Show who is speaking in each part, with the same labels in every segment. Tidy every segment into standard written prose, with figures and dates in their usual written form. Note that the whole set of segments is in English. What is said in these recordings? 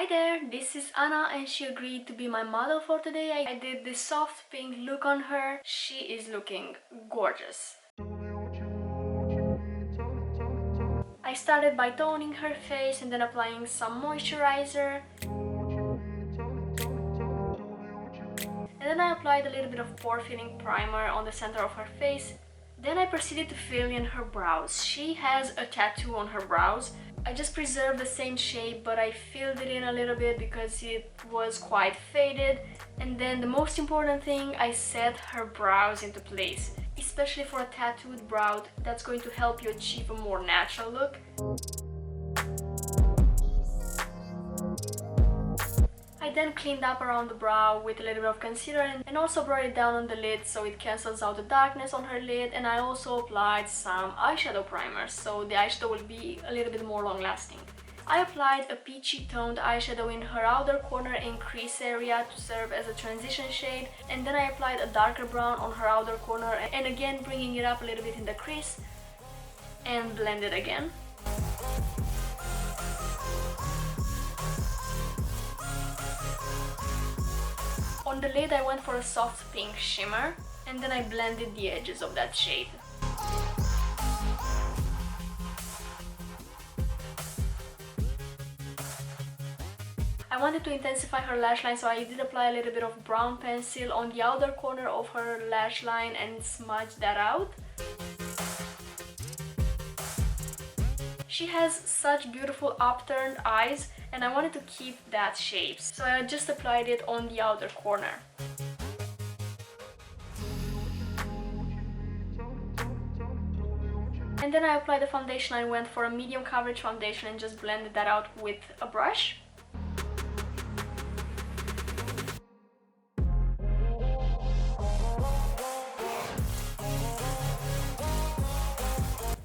Speaker 1: Hi there, this is Anna and she agreed to be my model for today. I did this soft pink look on her. She is looking gorgeous. I started by toning her face and then applying some moisturizer. And then I applied a little bit of pore filling primer on the center of her face. Then I proceeded to fill in her brows. She has a tattoo on her brows. I just preserved the same shape, but I filled it in a little bit because it was quite faded. And then the most important thing, I set her brows into place. Especially for a tattooed brow, that's going to help you achieve a more natural look. I then cleaned up around the brow with a little bit of concealer and also brought it down on the lid so it cancels out the darkness on her lid, and I also applied some eyeshadow primer so the eyeshadow will be a little bit more long lasting. I applied a peachy toned eyeshadow in her outer corner and crease area to serve as a transition shade, and then I applied a darker brown on her outer corner and again bringing it up a little bit in the crease and blend it again. On the lid I went for a soft pink shimmer and then I blended the edges of that shade. I wanted to intensify her lash line, so I did apply a little bit of brown pencil on the outer corner of her lash line and smudge that out. She has such beautiful upturned eyes and I wanted to keep that shape, so I just applied it on the outer corner. And then I applied the foundation. I went for a medium coverage foundation and just blended that out with a brush.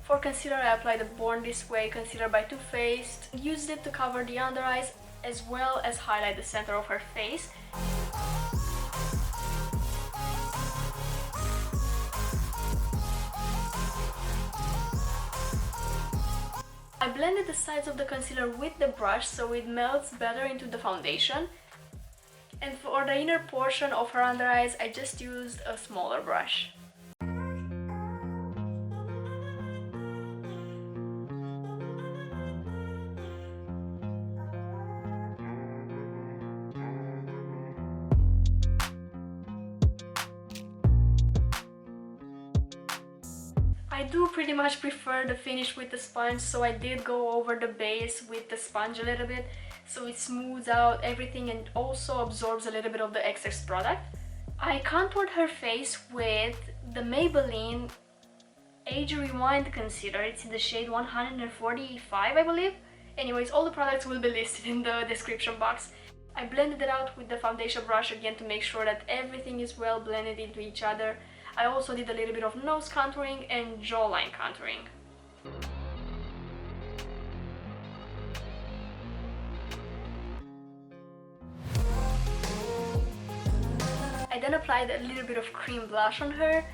Speaker 1: For concealer, I applied the Born This Way concealer by Too Faced. Used it to cover the under eyes as well as highlight the center of her face. I blended the sides of the concealer with the brush so it melts better into the foundation. And for the inner portion of her under eyes, I just used a smaller brush. I do pretty much prefer the finish with the sponge, so I did go over the base with the sponge a little bit so it smooths out everything and also absorbs a little bit of the excess product. I contoured her face with the Maybelline Age Rewind concealer. It's in the shade 145, I believe. Anyways, all the products will be listed in the description box. I blended it out with the foundation brush again to make sure that everything is well blended into each other. I also did a little bit of nose contouring and jawline contouring. I then applied a little bit of cream blush on her.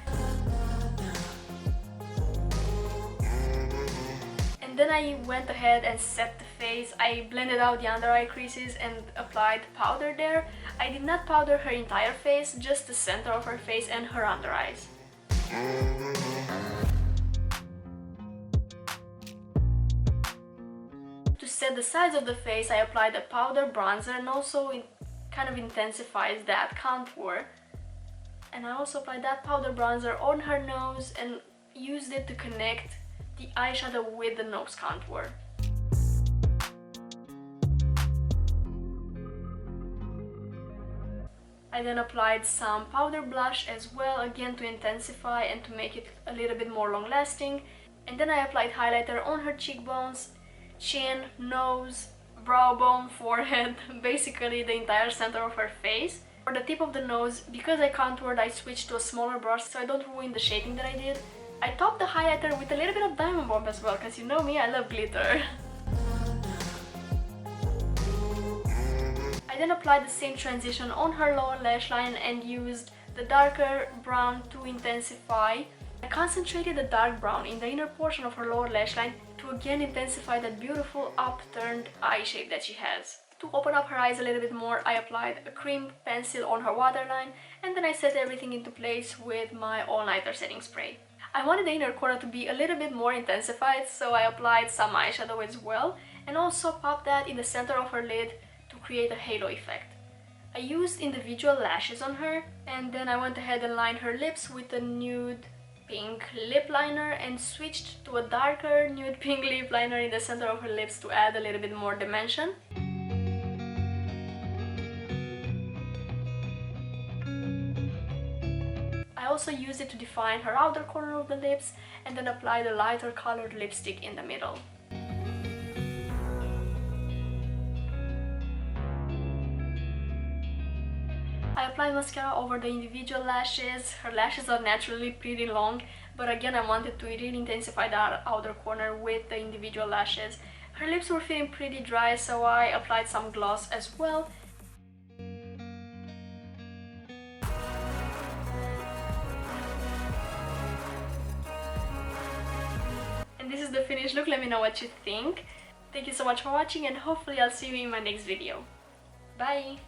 Speaker 1: And then I went ahead and set the face. I blended out the under eye creases and applied powder there. I did not powder her entire face, just the center of her face and her under eyes. To set the sides of the face, I applied a powder bronzer and also it kind of intensifies that contour. And I also applied that powder bronzer on her nose and used it to connect the eyeshadow with the nose contour. I then applied some powder blush as well, again to intensify and to make it a little bit more long lasting. And then I applied highlighter on her cheekbones, chin, nose, brow bone, forehead, basically the entire center of her face. For the tip of the nose, because I contoured, I switched to a smaller brush so I don't ruin the shaping that I did. I topped the highlighter with a little bit of diamond bomb as well, because you know me, I love glitter. I then applied the same transition on her lower lash line and used the darker brown to intensify. I concentrated the dark brown in the inner portion of her lower lash line to again intensify that beautiful upturned eye shape that she has. To open up her eyes a little bit more, I applied a cream pencil on her waterline, and then I set everything into place with my all-nighter setting spray. I wanted the inner corner to be a little bit more intensified, so I applied some eyeshadow as well, and also popped that in the center of her lid to create a halo effect. I used individual lashes on her, and then I went ahead and lined her lips with a nude pink lip liner and switched to a darker nude pink lip liner in the center of her lips to add a little bit more dimension. I also used it to define her outer corner of the lips and then applied a lighter colored lipstick in the middle. I applied mascara over the individual lashes. Her lashes are naturally pretty long, but again I wanted to really intensify the outer corner with the individual lashes. Her lips were feeling pretty dry, so I applied some gloss as well. And this is the finished look. Let me know what you think. Thank you so much for watching, and hopefully I'll see you in my next video. Bye!